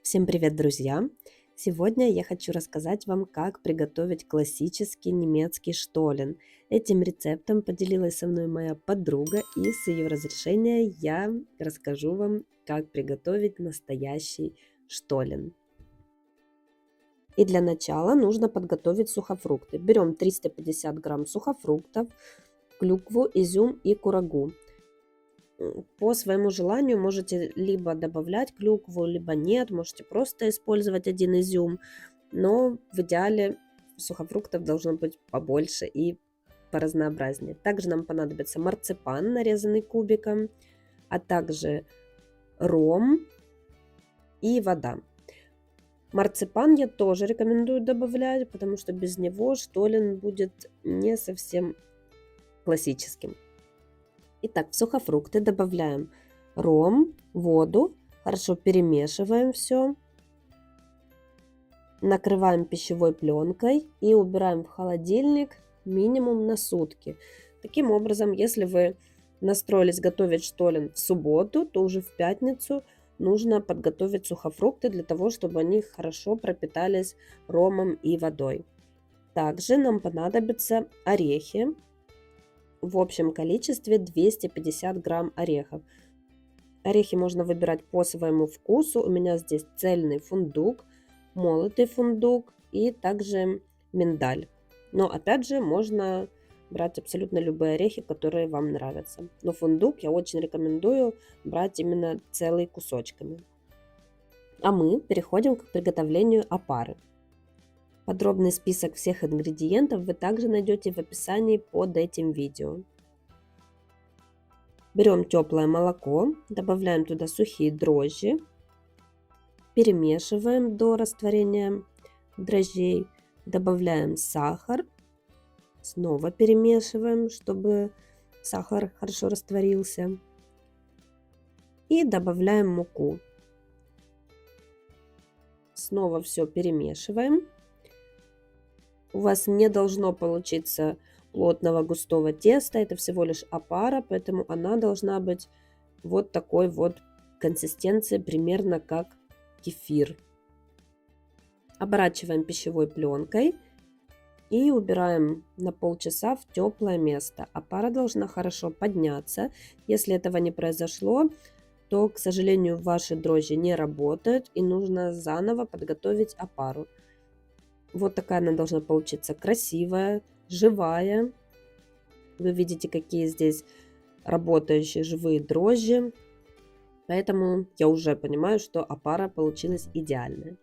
Всем привет, друзья! Сегодня я хочу рассказать вам, как приготовить классический немецкий штолен. Этим рецептом поделилась со мной моя подруга, и с ее разрешения я расскажу вам, как приготовить настоящий штолен. И для начала нужно подготовить сухофрукты. Берем 350 грамм сухофруктов, клюкву, изюм и курагу. По своему желанию можете либо добавлять клюкву, либо нет, можете просто использовать один изюм, но в идеале сухофруктов должно быть побольше и поразнообразнее. Также нам понадобится марципан, нарезанный кубиком, а также ром и вода. Марципан я тоже рекомендую добавлять, потому что без него штолен будет не совсем классическим. Итак, в сухофрукты добавляем ром, воду, хорошо перемешиваем все, накрываем пищевой пленкой и убираем в холодильник минимум на сутки. Таким образом, если вы настроились готовить штолен в субботу, то уже в пятницу нужно подготовить сухофрукты для того, чтобы они хорошо пропитались ромом и водой. Также нам понадобятся орехи. В общем количестве 250 грамм орехов. Орехи можно выбирать по своему вкусу. У меня здесь цельный фундук, молотый фундук и также миндаль. Но опять же можно брать абсолютно любые орехи, которые вам нравятся. Но фундук я очень рекомендую брать именно целый кусочками. А мы переходим к приготовлению опары. Подробный список всех ингредиентов вы также найдете в описании под этим видео. Берем теплое молоко, добавляем туда сухие дрожжи, перемешиваем до растворения дрожжей, добавляем сахар, снова перемешиваем, чтобы сахар хорошо растворился, и добавляем муку. Снова все перемешиваем. У вас не должно получиться плотного густого теста, это всего лишь опара, поэтому она должна быть вот такой вот консистенции, примерно как кефир. Оборачиваем пищевой пленкой и убираем на полчаса в теплое место. Опара должна хорошо подняться. Если этого не произошло, то, к сожалению, ваши дрожжи не работают и нужно заново подготовить опару. Вот такая она должна получиться красивая, живая. Вы видите, какие здесь работающие живые дрожжи. Поэтому я уже понимаю, что опара получилась идеальная.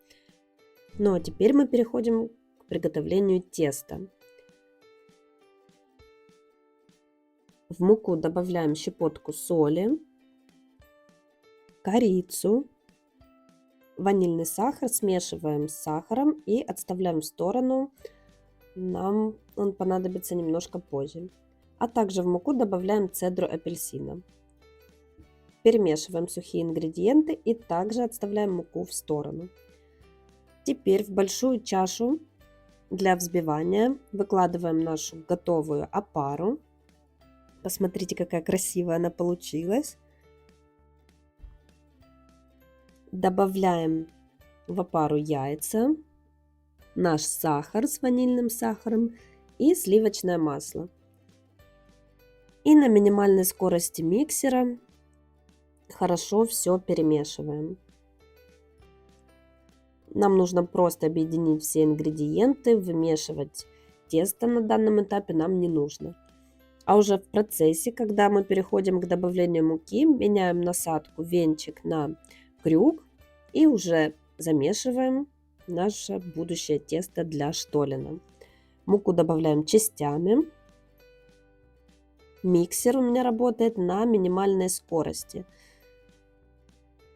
Ну а теперь мы переходим к приготовлению теста. В муку добавляем щепотку соли, корицу, ванильный сахар, смешиваем с сахаром и отставляем в сторону. Нам он понадобится немножко позже. А также в муку добавляем цедру апельсина. Перемешиваем сухие ингредиенты и также отставляем муку в сторону. Теперь в большую чашу для взбивания выкладываем нашу готовую опару. Посмотрите, какая красивая она получилась. Добавляем в опару яйца, наш сахар с ванильным сахаром и сливочное масло. И на минимальной скорости миксера хорошо все перемешиваем. Нам нужно просто объединить все ингредиенты, вымешивать тесто на данном этапе нам не нужно. А уже в процессе, когда мы переходим к добавлению муки, меняем насадку венчик на крюк и уже замешиваем наше будущее тесто для штолена. Муку добавляем частями. Миксер у меня работает на минимальной скорости.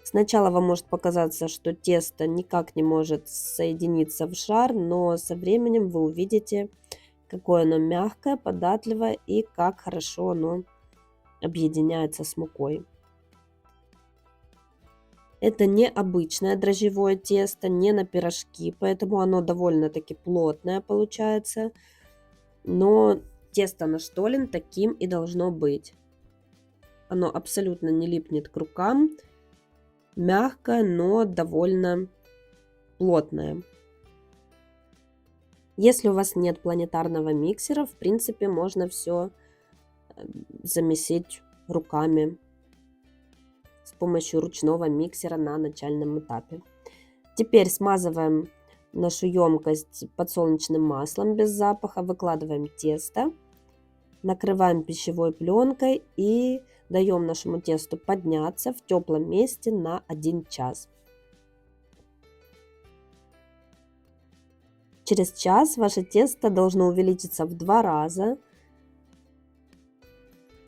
Сначала вам может показаться, что тесто никак не может соединиться в шар, но со временем вы увидите, какое оно мягкое, податливое и как хорошо оно объединяется с мукой. Это не обычное дрожжевое тесто, не на пирожки, поэтому оно довольно-таки плотное получается. Но тесто на штолен таким и должно быть. Оно абсолютно не липнет к рукам. мягкое, но довольно плотное. Если у вас нет планетарного миксера, в принципе, можно все замесить руками с помощью ручного миксера на начальном этапе. Теперь смазываем нашу емкость подсолнечным маслом без запаха, выкладываем тесто, накрываем пищевой пленкой и даем нашему тесту подняться в теплом месте на 1 час. Через час ваше тесто должно увеличиться в 2 раза.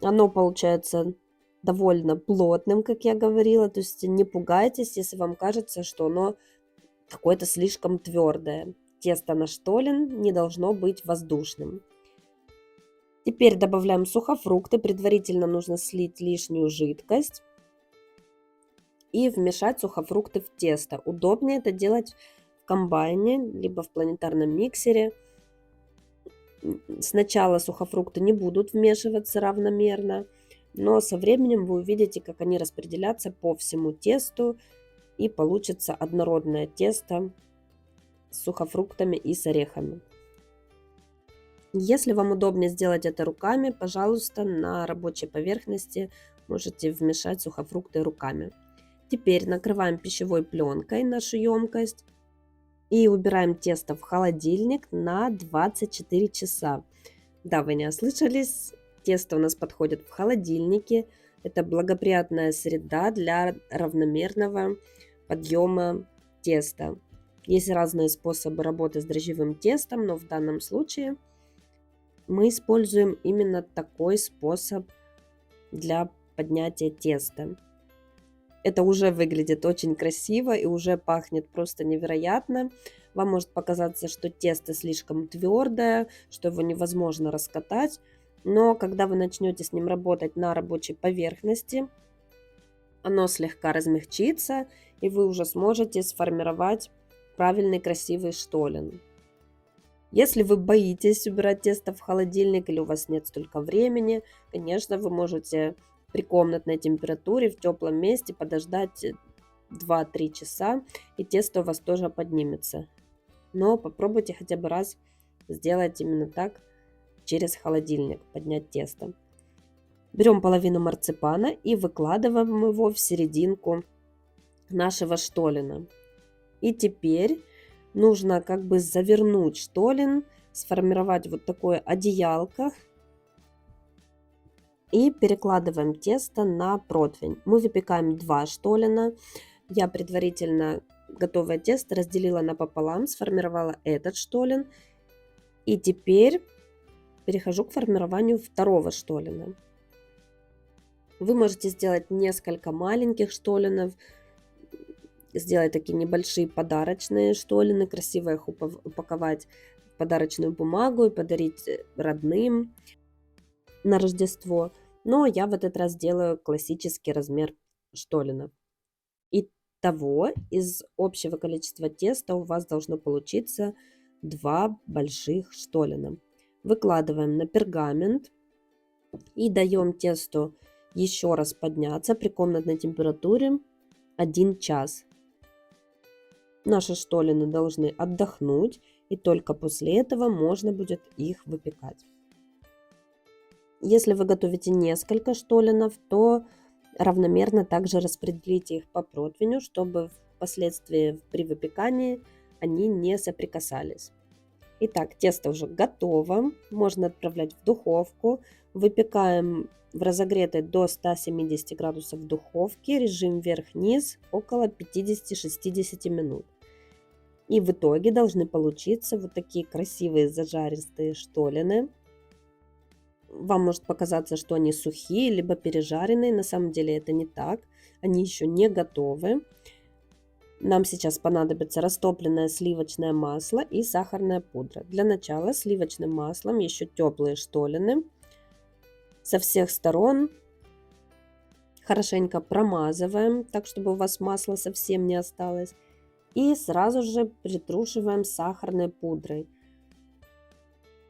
Оно получается довольно плотным, как я говорила, то есть не пугайтесь, если вам кажется, что оно какое-то слишком твердое. Тесто на штолен не должно быть воздушным. Теперь добавляем сухофрукты. Предварительно нужно слить лишнюю жидкость и вмешать сухофрукты в тесто. Удобнее это делать в комбайне, либо в планетарном миксере. Сначала сухофрукты не будут вмешиваться равномерно, но со временем вы увидите, как они распределятся по всему тесту, и получится однородное тесто с сухофруктами и с орехами. Если вам удобнее сделать это руками, пожалуйста, на рабочей поверхности можете вмешать сухофрукты руками. Теперь накрываем пищевой пленкой нашу емкость и убираем тесто в холодильник на 24 часа. Да, вы не ослышались, тесто у нас подходит в холодильнике. Это благоприятная среда для равномерного подъема теста. Есть разные способы работы с дрожжевым тестом, но в данном случае мы используем именно такой способ для поднятия теста. Это уже выглядит очень красиво и уже пахнет просто невероятно. Вам может показаться, что тесто слишком твердое, что его невозможно раскатать. Но когда вы начнете с ним работать на рабочей поверхности, оно слегка размягчится, и вы уже сможете сформировать правильный красивый штолен. Если вы боитесь убирать тесто в холодильник или у вас нет столько времени, конечно, вы можете при комнатной температуре в теплом месте подождать 2-3 часа, и тесто у вас тоже поднимется. Но попробуйте хотя бы раз сделать именно так, через холодильник, поднять тесто. Берем половину марципана и выкладываем его в серединку нашего штолена. И теперь нужно как бы завернуть штолен, сформировать вот такое одеялко и перекладываем тесто на противень. Мы выпекаем 2 штолена. Я предварительно готовое тесто разделила напополам, сформировала этот штолен. И теперь перехожу к формированию второго штолена. Вы можете сделать несколько маленьких штоленов, сделать такие небольшие подарочные штолины, красиво их упаковать в подарочную бумагу и подарить родным на Рождество. Но я в этот раз делаю классический размер штолена. Итого, из общего количества теста у вас должно получиться 2 больших штолена. Выкладываем на пергамент и даем тесту еще раз подняться при комнатной температуре 1 час. Наши штолины должны отдохнуть, и только после этого можно будет их выпекать. Если вы готовите несколько штолинов, то равномерно также распределите их по противню, чтобы впоследствии при выпекании они не соприкасались. Итак, тесто уже готово, можно отправлять в духовку. Выпекаем в разогретой до 170 градусов духовке, режим вверх-вниз, около 50-60 минут. И в итоге должны получиться вот такие красивые зажаристые штолины. Вам может показаться, что они сухие, либо пережаренные. На самом деле это не так. Они еще не готовы. Нам сейчас понадобится растопленное сливочное масло и сахарная пудра. Для начала сливочным маслом еще теплые штолины со всех сторон хорошенько промазываем, так чтобы у вас масла совсем не осталось. И сразу же притрушиваем сахарной пудрой.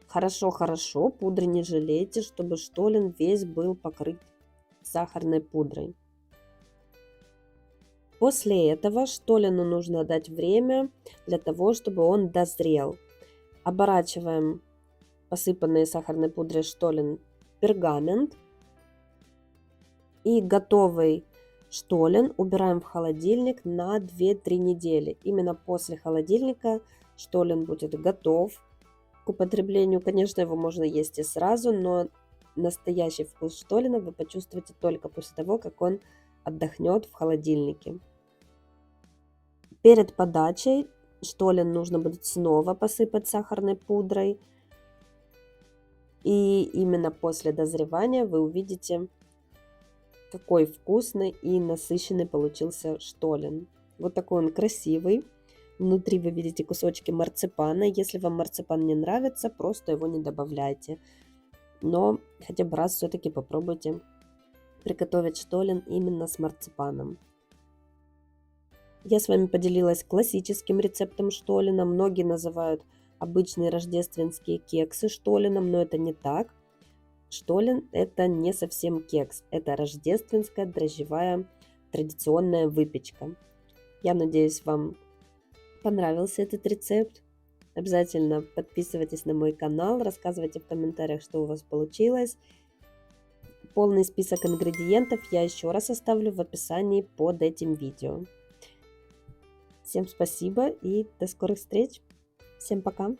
Хорошо пудры не жалейте, чтобы штолен весь был покрыт сахарной пудрой. После этого штоллену нужно дать время для того, чтобы он дозрел. Оборачиваем посыпанный сахарной пудрой штолен в пергамент. И готовый штолен убираем в холодильник на 2-3 недели. Именно после холодильника штолен будет готов к употреблению. Конечно, его можно есть и сразу, но настоящий вкус штолена вы почувствуете только после того, как он отдохнет в холодильнике. Перед подачей штолен нужно будет снова посыпать сахарной пудрой. И именно после дозревания вы увидите, какой вкусный и насыщенный получился штолен. Вот такой он красивый. Внутри вы видите кусочки марципана. Если вам марципан не нравится, просто его не добавляйте. Но хотя бы раз все-таки попробуйте приготовить штолен именно с марципаном. Я с вами поделилась классическим рецептом штолена. Многие называют обычные рождественские кексы штоленом, но это не так. Штолен – это не совсем кекс, это рождественская дрожжевая традиционная выпечка. Я надеюсь, вам понравился этот рецепт. Обязательно подписывайтесь на мой канал, рассказывайте в комментариях, что у вас получилось. Полный список ингредиентов я еще раз оставлю в описании под этим видео. Всем спасибо и до скорых встреч. Всем пока.